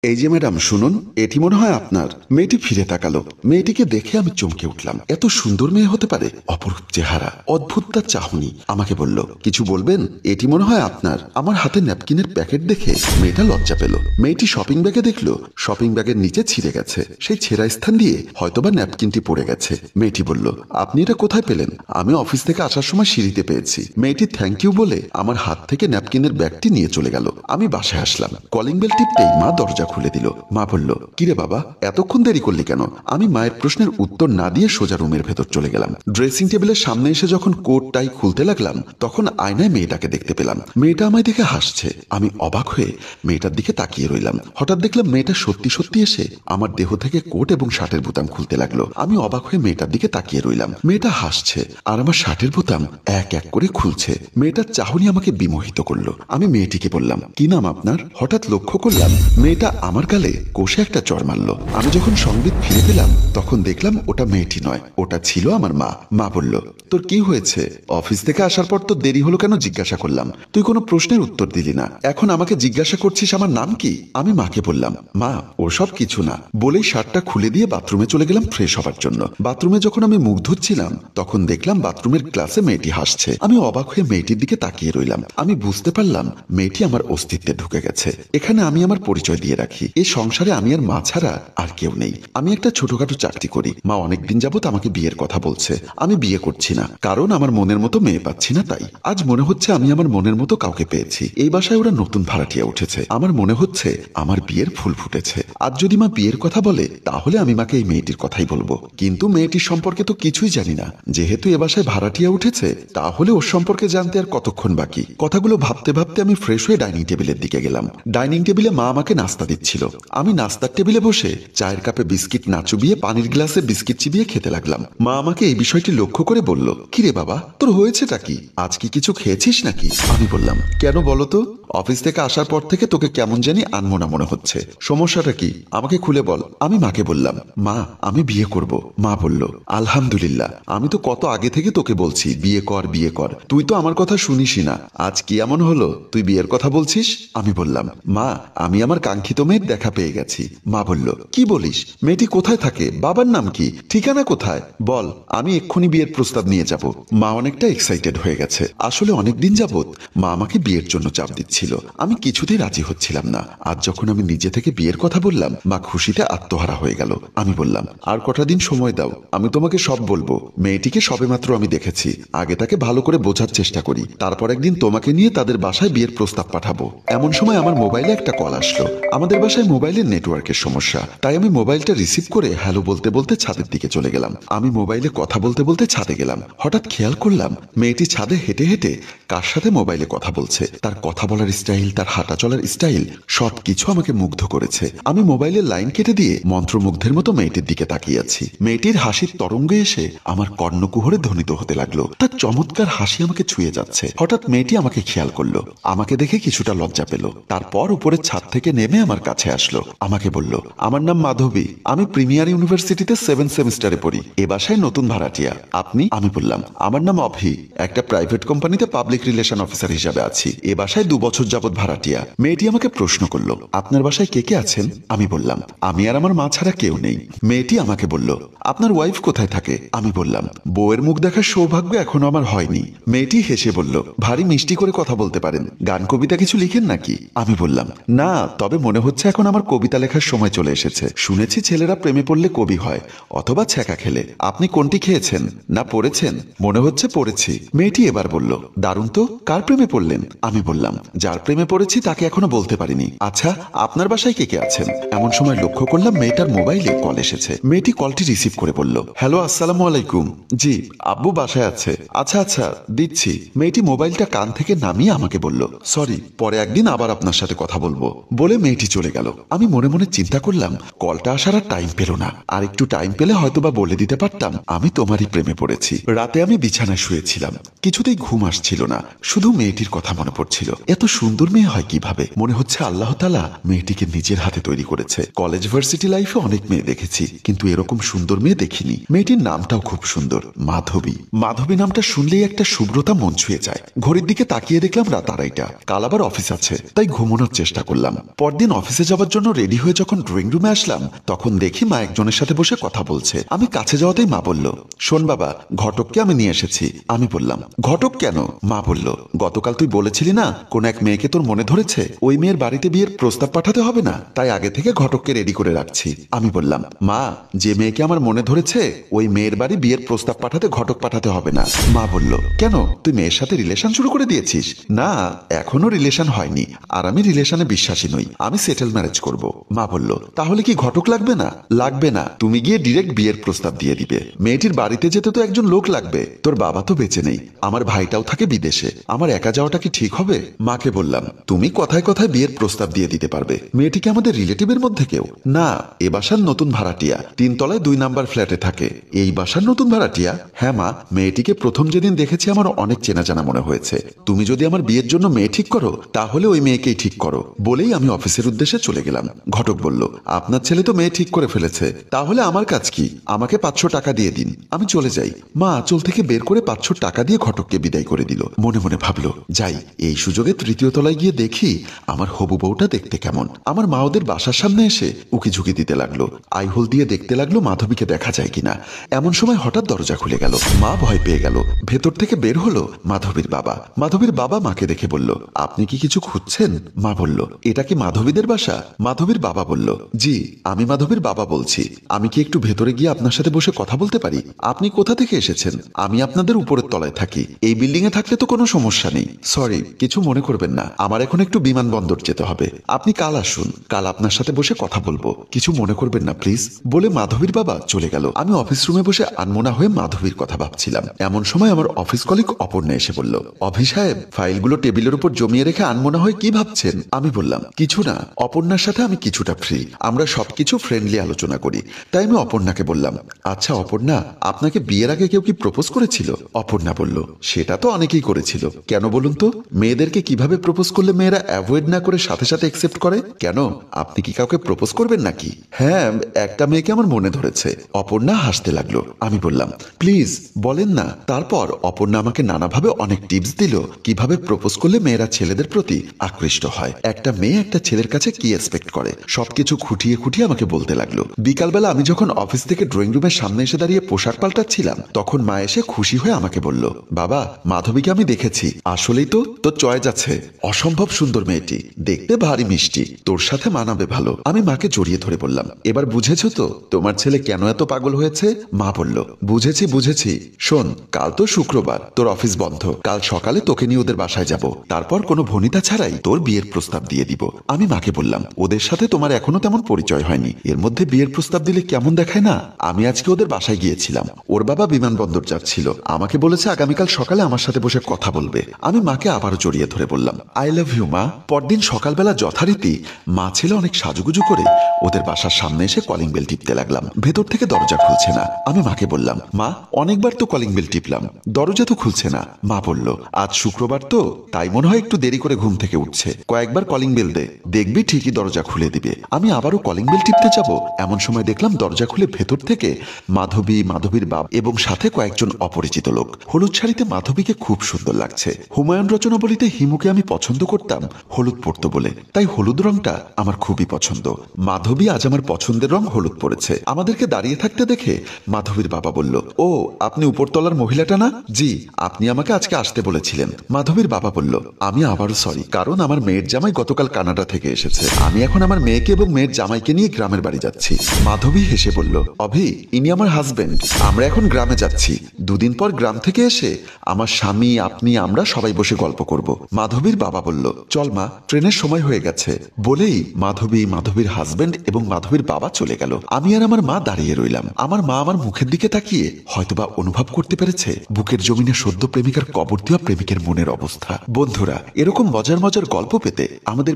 এই যে ম্যাডাম শুনুন, এটি মনে হয় আপনার। মেয়েটি ফিরে তাকালো। মেয়েটিকে দেখে আমি চমকে উঠলাম। এত সুন্দর মেয়ে হতে পারে? অপরূপ চেহারা, অদ্ভুত তার চাহনি। আমাকে বলল, কিছু বলবেন? এটি মনে হয় আপনার। আমার হাতে ন্যাপকিনের প্যাকেট দেখে মেয়েটা লজ্জা পেল। মেয়েটি শপিং ব্যাগে দেখলো শপিং ব্যাগের নিচে ছিঁড়ে গেছে। সেই ছেঁড়া স্থান দিয়ে হয়তোবা ন্যাপকিনটি পড়ে গেছে। মেয়েটি বলল, আপনি এটা কোথায় পেলেন? আমি অফিস থেকে আসার সময় সিঁড়িতে পেয়েছি। মেয়েটি থ্যাংক ইউ বলে আমার হাত থেকে ন্যাপকিনের ব্যাগটি নিয়ে চলে গেল। আমি বাসায় আসলাম। কলিং বেল টিপতেই মা দরজা খুলে দিল। মা বলল, কিরে বাবা, এতক্ষণ দেরি করলি কেন? আমি মায়ের প্রশ্নের উত্তর না দিয়ে সোজা রুমের ভেতর চলে গেলাম। ড্রেসিং টেবিলের সামনে এসে যখন কোট টাই খুলতে লাগলাম, তখন আয়নায় মেয়েটাকে দেখতে পেলাম। মেয়েটা আমায় দেখে হাসছে। আমি অবাক হয়ে মেয়েটার দিকে তাকিয়ে রইলাম। হঠাৎ দেখলাম মেয়েটা সত্যি সত্যি এসে আমার দেহ থেকে কোট এবং শার্টের বোতাম খুলতে লাগলো। আমি অবাক হয়ে মেয়েটার দিকে তাকিয়ে রইলাম। মেয়েটা হাসছে আর আমার শার্টের বোতাম এক এক করে খুলছে। মেয়েটার চাহনি আমাকে বিমোহিত করলো। আমি মেয়েটিকে বললাম, কি নাম আপনার? হঠাৎ লক্ষ্য করলাম মেয়েটা আমার গালে কষে একটা চড় মারল। আমি যখন সংবিত ফিরে পেলাম তখন দেখলাম ওটা মেয়েটি নয়, ওটা ছিল আমার মা। মা বলল, তোর কি হয়েছে? অফিস থেকে আসার পর তো দেরি হলো কেন জিজ্ঞাসা করলাম, তুই কোনো প্রশ্নের উত্তর দিলি না। এখন আমাকে জিজ্ঞাসা করছিস আমার নাম কি? আমি মাকে বললাম, মা ওসব কিছু না বলেই শার্টটা খুলে দিয়ে বাথরুমে চলে গেলাম ফ্রেশ হবার জন্য। বাথরুমে যখন আমি মুখ ধুচ্ছিলাম তখন দেখলাম বাথরুমের গ্লাসে মেয়েটি হাসছে। আমি অবাক হয়ে মেয়েটির দিকে তাকিয়ে রইলাম। আমি বুঝতে পারলাম মেয়েটি আমার অস্তিত্বে ঢুকে গেছে। এখানে আমি আমার পরিচয় দিয়ে রাখি, এই সংসারে আমি আর মা ছাড়া আর কেউ নেই। আমি একটা ছোটখাটো চাকরি করি। মা অনেকদিন যাবত আমাকে বিয়ের কথা বলছে। আমি বিয়ে করছি না, কারণ আমার মনের মতো মেয়ে পাচ্ছি না। তাই আজ মনে হচ্ছে আমি আমার মনের মতো কাউকে পেয়েছি। এই বাসায় ওরা নতুন ভাড়াটিয়া উঠেছে। আমার মনে হচ্ছে আমার বিয়ের ফুল ফুটেছে। আজ যদি মা বিয়ের কথা বলে তাহলে আমি মাকে এই মেয়েটির কথাই বলবো। কিন্তু মেয়েটির সম্পর্কে তো কিছুই জানি না। যেহেতু এ বাসায় ভাড়াটিয়া উঠেছে তাহলে ওর সম্পর্কে জানতে আর কতক্ষণ বাকি। কথাগুলো ভাবতে ভাবতে আমি ফ্রেশ হয়ে ডাইনিং টেবিলের দিকে গেলাম। ডাইনিং টেবিলে মা আমাকে নাস্তা দিচ্ছিল। আমি নাস্তার টেবিলে বসে চায়ের কাপে বিস্কিট না চুবিয়ে পানির গ্লাসে বিস্কিট চিবিয়ে খেতে লাগলাম। মা আমাকে এই বিষয়টি লক্ষ্য করে বলল, কিরে বাবা, তোর হয়েছেটা কি? আজ কি কিছু খেয়েছিস নাকি? আমি বললাম, কেন বলো তো? অফিস থেকে আসার পর থেকে তোকে কেমন জানি আনমনা মনে হচ্ছে। সমস্যাটা কি আমাকে খুলে বল। আমি মাকে বললাম, মা আমি বিয়ে করব। মা বলল, আলহামদুলিল্লাহ, আমি তো কত আগে থেকে তোকে বলছি বিয়ে কর বিয়ে কর, তুই তো আমার কথা শুনিসই না। আজ কি এমন হলো তুই বিয়ের কথা বলছিস? আমি বললাম, মা আমি আমার কাঙ্ক্ষিত মেয়ের দেখা পেয়ে গেছি। মা বলল, কি বলিস? মেয়েটি কোথায় থাকে? বাবার নাম কি? ঠিকানা কোথায়? বল, আমি এক্ষুনি বিয়ের প্রস্তাব নিয়ে যাব। মা অনেকটা এক্সাইটেড হয়ে গেছে। আসলে অনেকদিন যাবত মা আমাকে বিয়ের জন্য চাপ দিচ্ছিল। আমি কিছুতেই রাজি হচ্ছিলাম না। আজ যখন আমি নিজে থেকে বিয়ের কথা বললাম, মা খুশিতে আত্মহারা হয়ে গেল। আমি বললাম, আর কটা দিন সময় দাও, আমি তোমাকে সব বলবো। মেয়েটিকে সবেমাত্র আমি দেখেছি, আগে তাকে ভালো করে বোঝার চেষ্টা করি, তারপর একদিন তোমাকে নিয়ে তাদের বাসায় বিয়ের প্রস্তাব পাঠাবো। এমন সময় আমার মোবাইলে একটা কল আসলো। আমাদের বাসায় মোবাইলের নেটওয়ার্কের সমস্যা, তাই আমি মোবাইলটা রিসিভ করে হ্যালো বলতে বলতে ছাদের দিকে চলে গেলাম। আমি মোবাইলে কথা বলতে বলতে ছাদে গেলাম। হঠাৎ খেয়াল করলাম মেয়েটি ছাদে হেঁটে হেঁটে কার সাথে মোবাইলে কথা বলছে। তার কথা বলার স্টাইল, তার হাঁটা চলার স্টাইল সবকিছু আমাকে মুগ্ধ করেছে। আমি মোবাইলের লাইন কেটে দিয়ে মন্ত্রমুগ্ধের মতো মেয়েটির দিকে তাকিয়ে আছি। মেয়েটির হাসির তরঙ্গে এসে আমার কর্ণকুহরে ধ্বনিত হতে লাগলো। তার চমৎকার হাসি আমাকে ছুঁয়ে যাচ্ছে। হঠাৎ মেয়েটি আমাকে খেয়াল করলো। আমাকে দেখে কিছুটা লজ্জা পেল। তারপর উপরের ছাদ থেকে নেমে আমার কাছে আসলো। আমাকে বলল, আমার নাম মাধবী, আমি প্রিমিয়ার ইউনিভার্সিটিতে 7 সেমিস্টারে পড়ি। এ বাসায় নতুন ভাড়াটিয়া। আপনি? আমি বললাম, আমার নাম অভি, একটা প্রাইভেট কোম্পানিতে পাবলিক রিলেশন অফিসার হিসাবে আছি। এ বাসায় 2 বছর যাবত ভাড়াটিয়া। মেয়েটি আমাকে প্রশ্ন করলো, আপনার বাসায় কে কে আছেন? আমি বললাম, আমি আর আমার মা ছাড়া কেউ নেই। মেয়েটি আমাকে বলল, আপনার ওয়াইফ কোথায় থাকে? আমি বললাম, বউয়ের মুখ দেখার সৌভাগ্য এখনো আমার হয়নি। মেয়েটি হেসে বলল, ভারী মিষ্টি করে কথা বলতে পারেন, গান কবিতা কিছু লিখেন নাকি? আমি বললাম, না, তবে মনে হচ্ছে এখন আমার কবিতা লেখার সময় চলে এসেছে। শুনেছি ছেলেরা প্রেমে পড়লে কবি হয় অথবা ছ্যাঁকা খেলে। আপনি কোনটি খেয়েছেন না পড়েছেন? মনে হচ্ছে পড়েছি। মেয়েটি এবার বলল, দারুণ তো, কার প্রেমে পড়লেন? আমি বললাম, যার প্রেমে পড়েছি তাকে এখনো বলতে পারিনি। আচ্ছা, আপনার বাসায় কে কে আছেন? এমন সময় লক্ষ্য করলাম মেয়েটার মোবাইলে কল এসেছে। মেয়েটি কলটি রিসিভ করে বলল, হ্যালো, আসসালামু আলাইকুম। জি, আব্বু বাসায় আছে। আচ্ছা আচ্ছা, দিচ্ছি। মেয়েটি মোবাইলটা কান থেকে নামিয়ে আমাকে বলল, সরি, পরে একদিন আবার আপনার সাথে কথা বলবো, বলে মেয়েটি চলে গেল। আমি মনে মনে চিন্তা করলাম, কলটা আসার আর টাইম পেল না। আর একটু টাইম পেলে হয়তোবা বলে দিতে পারতাম আমি তোমারই প্রেমে পড়েছি। রাতে আমি বিছানায় শুয়েছিলাম, কিছুতেই ঘুম আসছিল না। শুধু মেয়েটির কথা মনে পড়ছিল। এত সুন্দর মেয়ে হয় কিভাবে? মনে হচ্ছে আল্লাহ তাআলা মেয়েটিকে নিজের হাতে তৈরি করেছে। কলেজ ভার্সিটি লাইফে অনেক মেয়ে দেখেছি, কিন্তু এরকম সুন্দর মেয়ে দেখিনি। মেয়েটির নামটাও খুব সুন্দর, মাধবী। মাধবী নামটা শুনলেই একটা শুভ্রতা মন ছুঁয়ে যায়। ঘড়ির দিকে তাকিয়ে দেখলাম রাত 2:30। কাল আবার অফিস আছে, তাই ঘুমানোর চেষ্টা করলাম। পরদিন অফিস অফিসে যাওয়ার জন্য রেডি হয়ে যখন ড্রয়িং রুমে আসলাম তখন দেখি মা একজনের সাথে বসে কথা বলছে। আমি কাছে যাওয়াতেই মা বলল, শোন বাবা, ঘটককে আমি নিয়ে এসেছি। আমি বললাম, ঘটক কেন? মা বলল, গতকাল তুই বলেছিলি না কোন এক মেয়েকে তোর মনে ধরেছে, ওই মেয়ের বাড়িতে বিয়ের প্রস্তাব পাঠাতে হবে না, তাই আগে থেকে ঘটককে রেডি করে রাখছি। আমি বললাম, মা, যে মেয়েকে আমার মনে ধরেছে ওই মেয়ের বাড়ি বিয়ের প্রস্তাব পাঠাতে ঘটক পাঠাতে হবে না। মা বলল, কেন, তুই মেয়ের সাথে রিলেশন শুরু করে দিয়েছিস? না, এখনো রিলেশন হয়নি, আর আমি রিলেশনে বিশ্বাসী নই, আমি সেটেল ম্যারেজ করব। মা বলল, তাহলে কি ঘটক লাগবে না? লাগবে না, তুমি গিয়ে ডিরেক্ট বিয়ের প্রস্তাব দিয়ে দিবে। মেয়েটির বাড়িতে যেতে তো একজন লোক লাগবে, তোর বাবা তো বেঁচে নেই, আমার ভাইটাও থাকে বিদেশে, আমার একা যাওয়াটা কি ঠিক হবে? মাকে বললাম, তুমি কথায় কথায় বিয়ের প্রস্তাব দিয়ে দিতে পারবে, মেয়েটিকে আমাদের রিলেটিভের মধ্যে কেউ না, এ বাসার নতুন ভাড়াটিয়া, 3 তলায় 2 নাম্বার ফ্ল্যাটে থাকে। এই বাসার নতুন ভাড়াটিয়া? হ্যাঁ মা, মেয়েটিকে প্রথম যেদিন দেখেছি আমার অনেক চেনা জানা মনে হয়েছে, তুমি যদি আমার বিয়ের জন্য মেয়ে ঠিক করো তাহলে ওই মেয়েকেই ঠিক করো। বলেই আমি অফিসের উদ্দেশ্যে চলে গেলাম। ঘটক বলল, আপনার ছেলে তো মেয়ে ঠিক করে ফেলেছে, তাহলে আমার কাজ কি? আমাকে 500 টাকা দিয়ে দিন, আমি চলে যাই। মা আঁচল থেকে বের করে 500 টাকা দিয়ে ঘটককে বিদায় করে দিল। মনে মনে ভাবলো, যাই, এই সুযোগে 3য় তলায় গিয়ে দেখি আমার হবু বউটা দেখতে কেমন। আমার মা ওদের বাসার সামনে এসে উকি ঝুঁকি দিতে লাগলো, আইহোল দিয়ে দেখতে লাগলো মাধবীকে দেখা যায় কিনা। এমন সময় হঠাৎ দরজা খুলে গেল, মা ভয় পেয়ে গেল। ভেতর থেকে বের হলো মাধবীর বাবা। মাধবীর বাবা মাকে দেখে বলল, আপনি কি কিছু খুঁজছেন? মা বলল, এটা কি মাধবীদের বাসা? মাধবীর বাবা বলল, জি, আমি মাধবীর বাবা বলছি। আমি কি একটু ভেতরে গিয়ে আপনার সাথে বসে কথা বলতে পারি? আপনি কোথা থেকে এসেছেন? আমি আপনাদের উপরের তলায় থাকি, এই বিল্ডিং এ থাকলে তো কোনো সমস্যা নেই। সরি, কিছু মনে করবেন না, আমার এখন একটু বিমানবন্দর যেতে হবে, আপনি কাল আসুন, কাল আপনার সাথে বসে কথা বলবো, কিছু মনে করবেন না প্লিজ। বলে মাধবীর বাবা চলে গেল। আমি অফিস রুমে বসে আনমনা হয়ে মাধবীর কথা ভাবছিলাম। এমন সময় আমার অফিস কলিগ অপর্ণা এসে বলল, অভি সাহেব, ফাইলগুলো টেবিলের উপর জমিয়ে রেখে আনমনা হয়ে কি ভাবছেন? আমি বললাম, কিছু না, অপর্ণার সাথে আমি কিছুটা ফ্রি, আমরা সবকিছু ফ্রেন্ডলি আলোচনা করি। তাই আমি অপর্ণাকে বললাম, আচ্ছা অপর্ণা, আপনাকে বিয়ের আগে কেউ কি প্রপোজ করেছিল? অপর্ণা বলল, সেটা তো অনেকেই করেছিল। কেন বলুন তো, মেয়েদেরকে কিভাবে প্রপোজ করলে মেয়েরা অ্যাভয়েড না করে সাথে সাথে অ্যাকসেপ্ট করে? কেন, আপনি কি কাউকে প্রপোজ করবেন নাকি? হ্যাঁ, একটা মেয়েকে আমার মনে ধরেছে। অপর্ণা হাসতে লাগলো। আমি বললাম, প্লিজ বলেন না। তারপর অপর্ণা আমাকে নানাভাবে অনেক টিপস দিল কিভাবে প্রপোজ করলে মেয়েরা ছেলেদের প্রতি আকৃষ্ট হয়, একটা মেয়ে একটা ছেলের কাছে কি এক্সপেক্ট করে, সবকিছু খুঁটিয়ে খুঁটিয়ে আমাকে বলতে লাগলো। বিকালবেলা আমি যখন অফিস থেকে ড্রয়িং রুমের সামনে এসে দাঁড়িয়ে পোশাক পাল্টাচ্ছিলাম তখন মা এসে খুশি হয়ে আমাকে বলল, বাবা, মাধবীকে আমি দেখেছি, আসলেই তো তোর চয়েস আছে, অসম্ভব সুন্দর মেয়েটি, দেখতে ভারী মিষ্টি, তোর সাথে মানাবে ভালো। আমি মাকে জড়িয়ে ধরে বললাম, এবার বুঝেছো তো তোমার ছেলে কেন এত পাগল হয়েছে? মা বলল, বুঝেছি বুঝেছি, শোন, কাল তো শুক্রবার, তোর অফিস বন্ধ, কাল সকালে তোকে নিয়ে ওদের বাসায় যাব, তারপর কোনো ভনিতা ছাড়াই তোর বিয়ের প্রস্তাব দিয়ে দিব। আমি মাকে বললাম, ওদের সাথে তোমার এখনো তেমন পরিচয় হয়নি, এর মধ্যে বিয়ের প্রস্তাব দিলে কেমন দেখায় না? আমি আজকে ওদের বাসায় গিয়েছিলাম, ওর বাবা বিমানবন্দর যাচ্ছিল, আমাকে বলেছে আগামীকাল সকালে আমার সাথে বসে কথা বলবে। আমি মাকে আবারও জড়িয়ে ধরে বললাম, আই লাভ ইউ মা। পরদিন সকালবেলা যথারীতি মা ছেলে অনেক সাজুগুজু করে ওদের বাসার সামনে এসে কলিং বেল টিপতে লাগলাম। ভেতর থেকে দরজা খুলছে না। আমি মাকে বললাম, মা, অনেকবার তো কলিং বেল টিপলাম, দরজা তো খুলছে না। মা বলল, আজ শুক্রবার তো, তাই মনে হয় একটু দেরি করে ঘুম থেকে উঠছে, কয়েকবার কলিং বেল দে, দেখবি ঠিকই দরজা খুলে দিবে। আমি আবারও কলিং বেল টিপতে যাব, এমন সময় দেখলাম দরজা খুলে ভেতর থেকে মাধবী, মাধবীর বাবা এবং সাথে কয়েকজন অপরিচিত লোক। হলুদ শাড়িতে মাধবীকে খুব সুন্দর লাগছে। হুমায়ুন রচনাবলীতে হিমুকে আমি পছন্দ করতাম হলুদ পরতো বলে, তাই হলুদ রংটা আমার খুবই পছন্দ। মাধবী আজ আমার পছন্দের রং হলুদ পরেছে। আমাদেরকে দাঁড়িয়ে থাকতে দেখে মাধবীর বাবা বলল, ও, আপনি উপরতলার মহিলাটা না? জি, আপনি আমাকে আজকে আসতে বলেছিলেন। মাধবীর বাবা বলল, আমি আবারও সরি, কারণ আমার মেয়ের জামাই গতকাল কানাডা থেকে এসেছে, আমি এখন আমার মেয়েকে এবং মেয়ের জামাইকে নিয়ে গ্রামের বাড়ি যাচ্ছি। মাধবী হেসে বলল, অভি, ইনি আমার হাজবেন্ড, আমরা এখন গ্রামে যাচ্ছি, 2 দিন পর গ্রাম থেকে এসে আমার স্বামী, আপনি, আমরা সবাই বসে গল্প করব। মাধবীর বাবা বলল, চল মা, ট্রেনের সময় হয়ে গেছে। বলেই মাধবী, মাধবীর হাজবেন্ড এবং মাধবীর বাবা চলে গেল। আমি আর আমার মা দাঁড়িয়ে রইলাম। আমার মা আমার মুখের দিকে তাকিয়ে হয়তোবা অনুভব করতে পেরেছে বুকের জমিনে সদ্য প্রেমিকার কবর দেওয়া প্রেমিকের মনের অবস্থা। বন্ধুরা, এরকম মজার মজার গল্প পেতে আমাদের